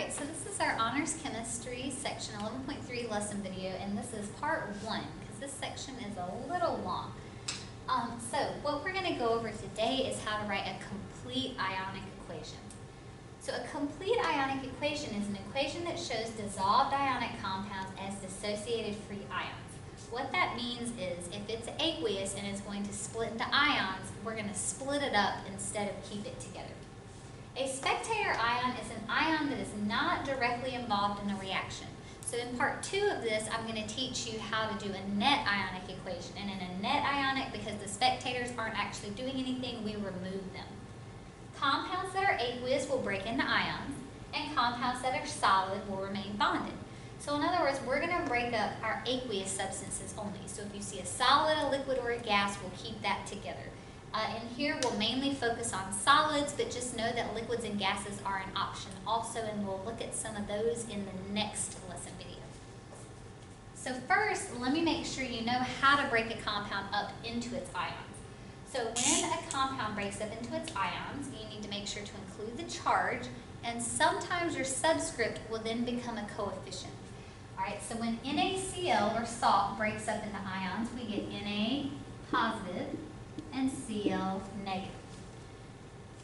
Alright, so this is our Honors Chemistry Section 11.3 lesson video, and this is part 1, because this section is a little long. So what we're going to go over today is how to write a complete ionic equation. So a complete ionic equation is an equation that shows dissolved ionic compounds as dissociated free ions. What that means is if it's aqueous and it's going to split into ions, we're going to split it up instead of keep it together. A spectator ion is an ion that is not directly involved in a reaction. So in part 2 of this, I'm going to teach you how to do a net ionic equation. And in a net ionic, because the spectators aren't actually doing anything, we remove them. Compounds that are aqueous will break into ions, and compounds that are solid will remain bonded. So in other words, we're going to break up our aqueous substances only. So if you see a solid, a liquid, or a gas, we'll keep that together. In here, we'll mainly focus on solids, but just know that liquids and gases are an option also, and we'll look at some of those in the next lesson video. So first, let me make sure you know how to break a compound up into its ions. So when a compound breaks up into its ions, you need to make sure to include the charge, and sometimes your subscript will then become a coefficient. Alright, so when NaCl, or salt, breaks up into ions, we get Na positive and Cl negative.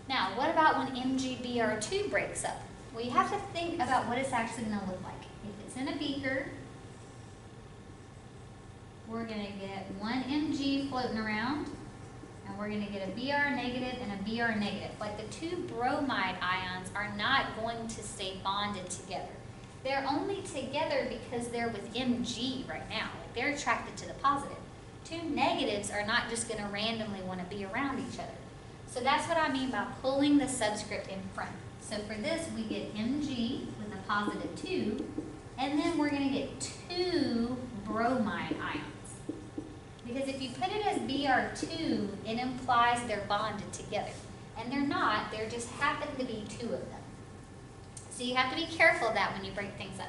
Now, what about when MgBr2 breaks up? Well, you have to think about what it's actually going to look like. If it's in a beaker, we're going to get one Mg floating around, and we're going to get a Br negative and a Br negative. Like the two bromide ions are not going to stay bonded together. They're only together because they're with Mg right now. Like they're attracted to the positive. Two negatives are not just going to randomly want to be around each other. So that's what I mean by pulling the subscript in front. So for this, we get Mg with a positive 2, and then we're going to get two bromide ions. Because if you put it as Br2, it implies they're bonded together. And they're not, there just happen to be two of them. So you have to be careful of that when you break things up.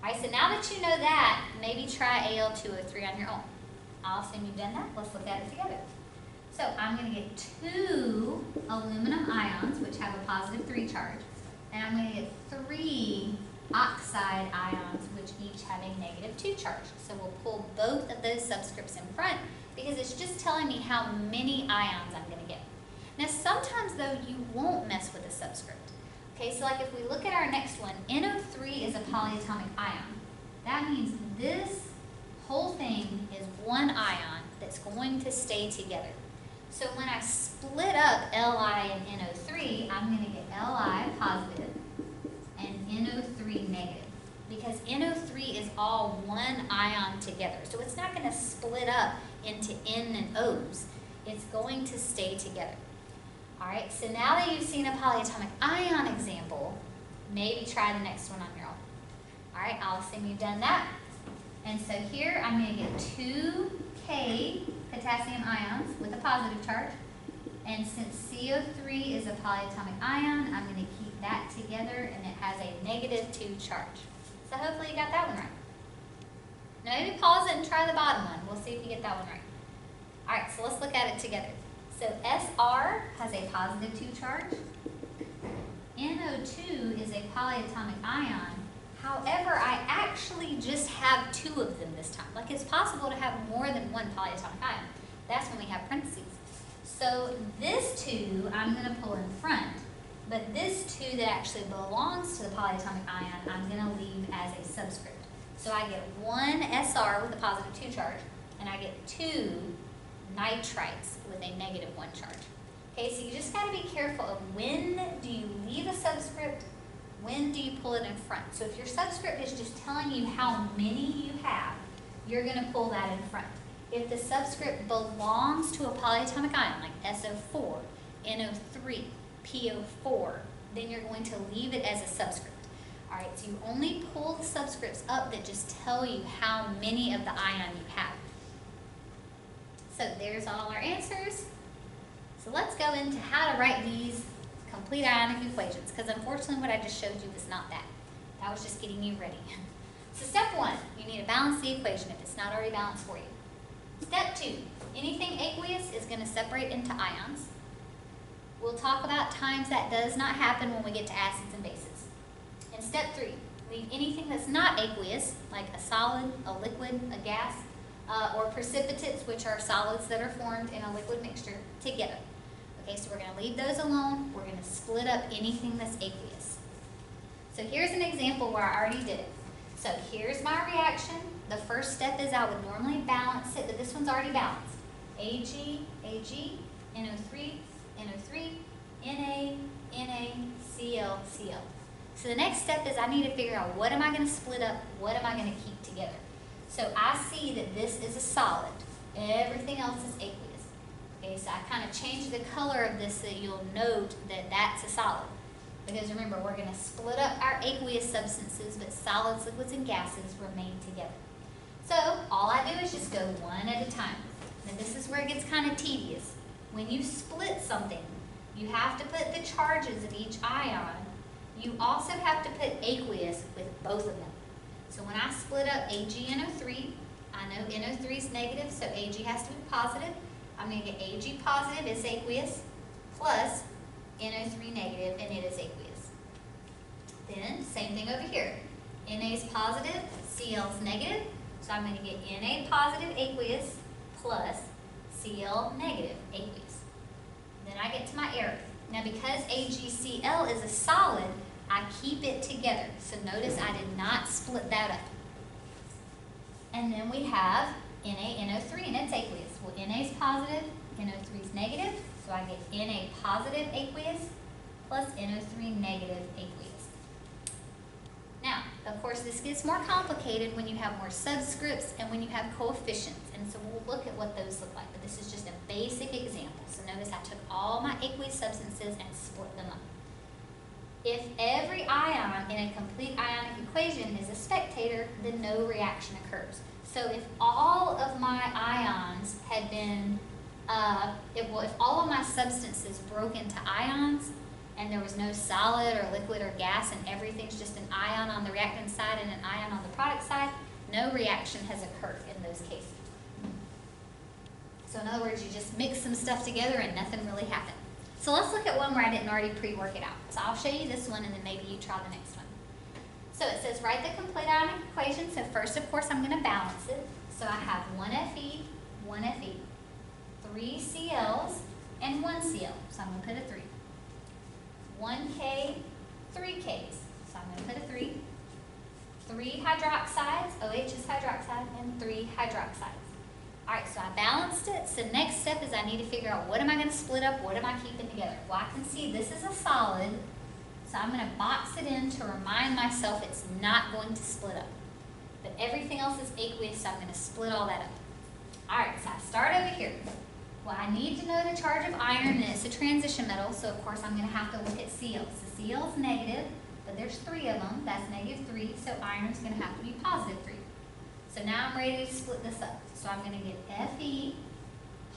Alright, so now that you know that, maybe try Al2O3 on your own. I'll assume you've done that. Let's look at it together. So I'm going to get two aluminum ions, which have a positive 3 charge, and I'm going to get 3 oxide ions, which each have a negative 2 charge. So we'll pull both of those subscripts in front because it's just telling me how many ions I'm going to get. Now sometimes though you won't mess with a subscript. Okay, so like if we look at our next one, NO3 is a polyatomic ion. That means this whole thing is one ion that's going to stay together. So when I split up Li and NO3, I'm going to get Li positive and NO3 negative, because NO3 is all one ion together. So it's not going to split up into N and O's. It's going to stay together. Alright, so now that you've seen a polyatomic ion example, maybe try the next one on your own. Alright, I'll assume you've done that. And so here I'm going to get 2 K potassium ions with a positive charge. And since CO3 is a polyatomic ion, I'm going to keep that together, and it has a negative 2 charge. So hopefully you got that one right. Now maybe pause it and try the bottom one. We'll see if you get that one right. Alright, so let's look at it together. So Sr has a positive 2 charge. NO2 is a polyatomic ion. However, I actually just have 2 of them this time. Like it's possible to have more than one polyatomic ion. That's when we have parentheses. So this 2 I'm going to pull in front, but this 2 that actually belongs to the polyatomic ion I'm going to leave as a subscript. So I get 1 Sr with a positive 2 charge, and I get 2 nitrites with a negative 1 charge. Okay, so you just got to be careful of when do you leave a subscript, when do you pull it in front. So if your subscript is just telling you how many you have, you're going to pull that in front. If the subscript belongs to a polyatomic ion, like SO4, NO3, PO4, then you're going to leave it as a subscript. Alright, so you only pull the subscripts up that just tell you how many of the ion you have. So there's all our answers. So let's go into how to write these complete ionic equations, because unfortunately what I just showed you was not that. That was just getting you ready. So step 1, you need to balance the equation if it's not already balanced for you. Step 2, anything aqueous is going to separate into ions. We'll talk about times that does not happen when we get to acids and bases. And In step 3, leave anything that's not aqueous, like a solid, a liquid, a gas, or precipitates, which are solids that are formed in a liquid mixture, together. Okay, so we're going to leave those alone. We're going to split up anything that's aqueous. So here's an example where I already did it. So here's my reaction. The first step is I would normally balance it, but this one's already balanced. Ag, Ag, NO3, NO3, Na, Na, Cl, Cl. So the next step is I need to figure out what am I going to split up, what am I going to keep together. So I see that this is a solid. Everything else is aqueous. Okay, so I kind of changed the color of this so that you'll note that that's a solid. Because remember, we're going to split up our aqueous substances, but solids, liquids, and gases remain together. So all I do is just go one at a time. Now this is where it gets kind of tedious. When you split something, you have to put the charges of each ion. You also have to put aqueous with both of them. So when I split up AgNO3, I know NO3 is negative, so Ag has to be positive. I'm going to get Ag positive is aqueous, plus NO3 negative, and it is aqueous. Then, same thing over here. Na is positive, Cl is negative, so I'm going to get Na positive aqueous, plus Cl negative aqueous. Then I get to my error. Now because AgCl is a solid, I keep it together. So notice I did not split that up. And then we have NaNO3, and it's aqueous. Well, Na is positive, NO3 is negative, so I get Na positive aqueous plus NO3 negative aqueous. Now, of course, this gets more complicated when you have more subscripts and when you have coefficients. And so we'll look at what those look like. But this is just a basic example. So notice I took all my aqueous substances and split them up. If every ion in a complete ionic equation is a spectator, then no reaction occurs. So if all of my ions had been, if all of my substances broke into ions, and there was no solid or liquid or gas, and everything's just an ion on the reactant side and an ion on the product side, no reaction has occurred in those cases. So in other words, you just mix some stuff together and nothing really happened. So let's look at one where I didn't already pre-work it out. So I'll show you this one and then maybe you try the next one. So it says write the complete ionic equation. So first, of course, I'm going to balance it. So I have 1 Fe, 1 Fe, 3 Cls, and 1 Cl. So I'm going to put a 3. 1 K, 3 Ks. So I'm going to put a 3. 3 hydroxides, OH is hydroxide, and 3 hydroxides. All right, so I balanced it. So next step is I need to figure out what am I going to split up, what am I keeping together. Well, I can see this is a solid, so I'm going to box it in to remind myself it's not going to split up. But everything else is aqueous, so I'm going to split all that up. All right, so I start over here. Well, I need to know the charge of iron, and it's a transition metal, so of course I'm going to have to look at Cl. So Cl is negative, but there's 3 of them. That's -3, so iron's going to have to be +3. So now I'm ready to split this up. So I'm going to get Fe,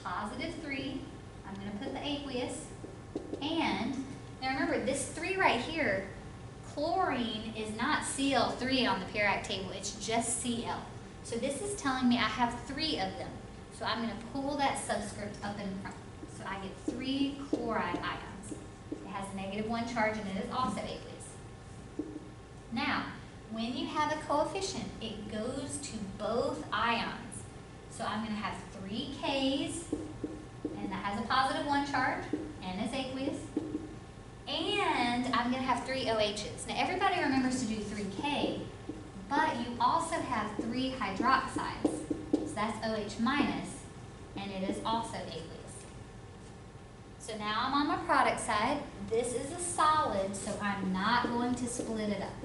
+3. I'm going to put the aqueous. And now remember, this 3 right here, chlorine is not Cl3 on the periodic table. It's just Cl. So this is telling me I have 3 of them. So I'm going to pull that subscript up in front. So I get 3 chloride ions. It has a -1 charge and it is also aqueous. Now, when you have a coefficient, it goes to both ions. So I'm going to have 3 Ks, and that has a +1 charge, and it's aqueous. And I'm going to have 3 OHs. Now everybody remembers to do 3K, but you also have 3 hydroxides. So that's OH minus, and it is also aqueous. So now I'm on my product side. This is a solid, so I'm not going to split it up.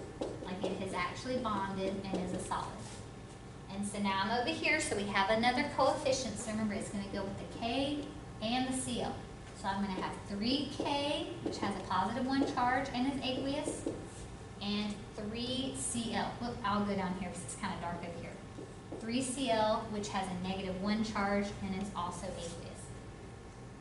Like it has actually bonded and is a solid. And so now I'm over here, so we have another coefficient. So remember, it's going to go with the K and the Cl. So I'm going to have 3K, which has a +1 charge and is aqueous, and 3Cl. Whoop, I'll go down here because it's kind of dark over here. 3Cl, which has a -1 charge and is also aqueous.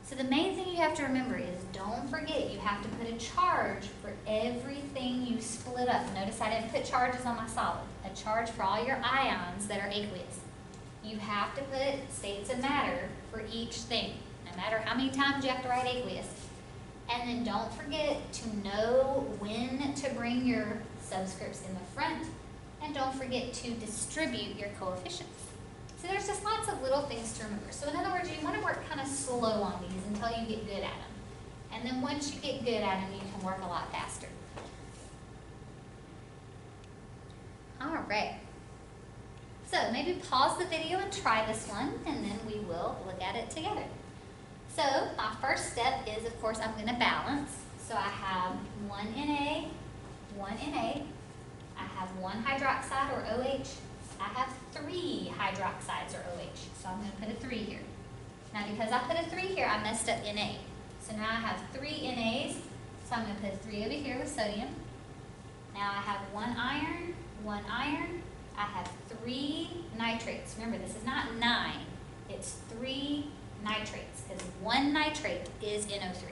So the main thing you have to remember is don't forget you have to put a charge for everything you split up. Notice I didn't put charges on my solid. A charge for all your ions that are aqueous. You have to put states of matter for each thing. No matter how many times you have to write aqueous, And then don't forget to know when to bring your subscripts in the front, and don't forget to distribute your coefficients. So there's just lots of little things to remember. So in other words, you want to work kind of slow on these until you get good at them. And then once you get good at them, you can work a lot faster. All right. So maybe pause the video and try this one, and then we will look at it together. So my first step is, of course, I'm going to balance. So I have 1 Na, 1 Na. I have 1 hydroxide, or OH. I have 3 hydroxides, or OH. So I'm going to put a 3 here. Now because I put a 3 here, I messed up Na. So now I have 3 NAs. So I'm going to put 3 over here with sodium. Now I have 1 iron, 1 iron. I have 3 nitrates. Remember, this is not 9. It's 3 nitrates, because 1 nitrate is NO3.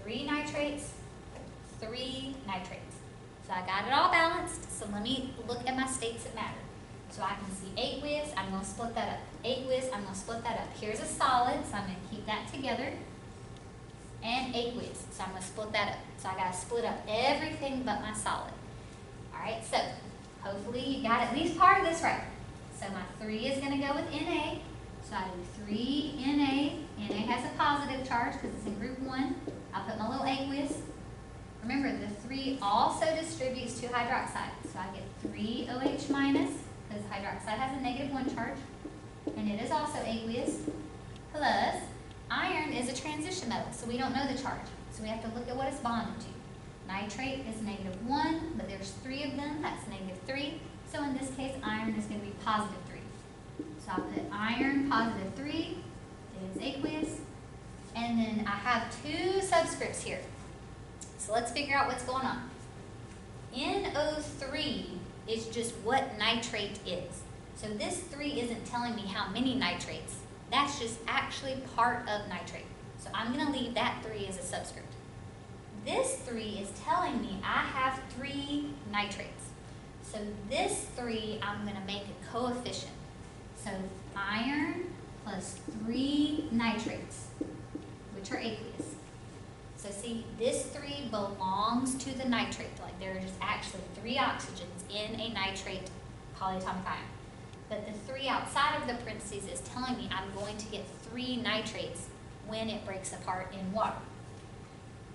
3 nitrates, 3 nitrates. So I got it all balanced. So let me look at my states that matter. So I can see aqueous, I'm going to split that up. Aqueous, I'm going to split that up. Here's a solid, so I'm going to keep that together. And aqueous, so I'm going to split that up. So I got to split up everything but my solid. Alright, so hopefully you got at least part of this right. So my 3 is going to go with Na. So I do 3 Na. Na has a positive charge because it's in group 1. I'll put my little aqueous. Remember, the 3 also distributes to hydroxide. So I get 3 OH minus, because hydroxide has a -1 charge, and it is also aqueous, plus iron is a transition metal, so we don't know the charge. So we have to look at what it's bonded to. Nitrate is -1, but there's 3 of them, that's -3. So in this case, iron is going to be +3. So I'll put iron +3, it is aqueous, and then I have 2 subscripts here. So let's figure out what's going on. NO3 is just what nitrate is. So this 3 isn't telling me how many nitrates. That's just actually part of nitrate. So I'm going to leave that 3 as a subscript. This 3 is telling me I have 3 nitrates. So this 3, I'm going to make a coefficient. So iron plus 3 nitrates, which are aqueous. So see, this 3 belongs to the nitrate. Like there are just actually 3 oxygens in a nitrate polyatomic ion. But the 3 outside of the parentheses is telling me I'm going to get 3 nitrates when it breaks apart in water.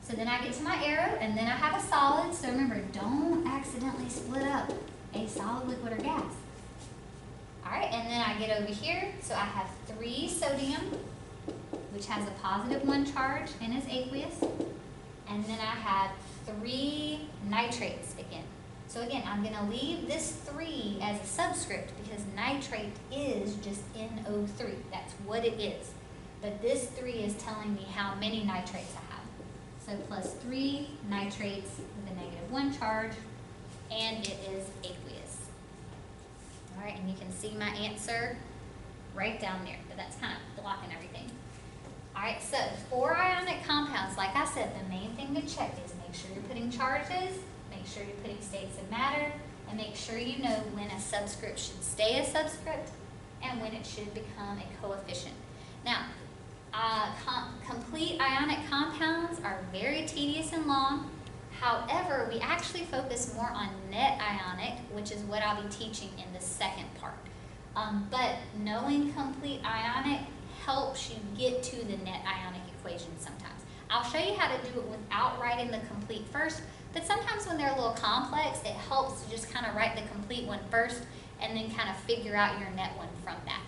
So then I get to my arrow, and then I have a solid. So remember, don't accidentally split up a solid, liquid, or gas. All right, and then I get over here. So I have 3 sodium, which has a +1 charge and is aqueous. And then I have 3 nitrates again. So again, I'm going to leave this 3 as a subscript because nitrate is just NO3. That's what it is. But this 3 is telling me how many nitrates I have. So plus 3 nitrates with a -1 charge, and it is aqueous. All right, and you can see my answer right down there, but that's kind of blocking everything. All right, so for ionic compounds, like I said, the main thing to check is make sure you're putting charges, make sure you're putting states of matter, and make sure you know when a subscript should stay a subscript and when it should become a coefficient. Now, complete ionic compounds are very tedious and long. However, we actually focus more on net ionic, which is what I'll be teaching in the second part. But knowing complete ionic helps you get to the net ionic equation sometimes. I'll show you how to do it without writing the complete first, but sometimes when they're a little complex, it helps to just kind of write the complete one first and then kind of figure out your net one from that.